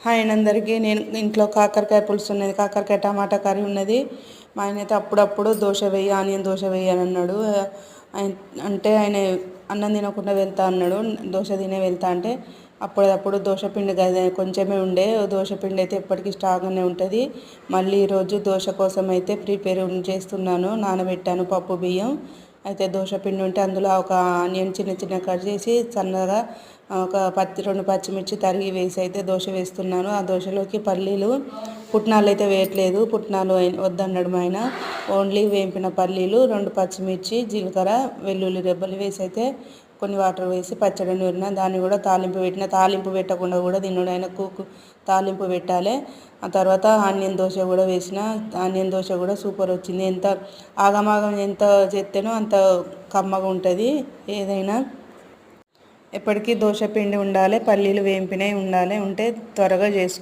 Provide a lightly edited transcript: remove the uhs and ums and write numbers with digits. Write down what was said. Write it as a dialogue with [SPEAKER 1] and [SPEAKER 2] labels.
[SPEAKER 1] Hi అందరికీ. నేను ఇంట్లో కాకరకాయ పులుసు ఉన్నది, కాకరకాయ టమాటా కర్రీ ఉన్నది. మా ఆయన అయితే అప్పుడప్పుడు దోశ వేయి, ఆనియన్ దోశ వేయి అని అన్నాడు. అంటే ఆయన అన్నం తినకుండా వెళ్తా అన్నాడు. దోశ తినే వెళ్తా అంటే అప్పుడప్పుడు దోశ పిండి కదా కొంచెమే ఉండే, దోశ పిండి అయితే ఎప్పటికీ స్టాక్గానే ఉంటుంది. మళ్ళీ ఈరోజు దోశ కోసం అయితే ప్రిపేర్ చేస్తున్నాను. నానబెట్టాను పప్పు బియ్యం. అయితే దోశ పిండి ఉంటే అందులో ఒక ఆనియన్ చిన్న చిన్న కట్ చేసి సన్నగా ఒక 2 పచ్చిమిర్చి తరిగి వేసి అయితే దోశ వేస్తున్నాను. ఆ దోశలోకి పల్లీలు, పుట్నాలు అయితే వేయట్లేదు. పుట్నాలు వద్దన్నాడు మా ఆయన. ఓన్లీ వేంపిన పల్లీలు, 2 పచ్చిమిర్చి, జీలకర్ర, వెల్లుల్లి రెబ్బలు వేసి అయితే కొన్ని వాటర్ వేసి పచ్చడి నూరిన. దాన్ని కూడా తాలింపు పెట్టిన. తాలింపు పెట్టకుండా కూడా తిన్నాడు ఆయన. తాలింపు పెట్టాలి. ఆ తర్వాత ఆనియన్ దోశ కూడా వేసిన. ఆనియన్ దోశ కూడా సూపర్ వచ్చింది. ఎంత ఆగమాగం ఎంత చేస్తేనో అంత కమ్మగా ఉంటుంది ఏదైనా. ఎప్పటికీ దోశ పిండి ఉండాలి, పల్లీలు వేంపినవి ఉండాలి. ఉంటే త్వరగా చేసుకో.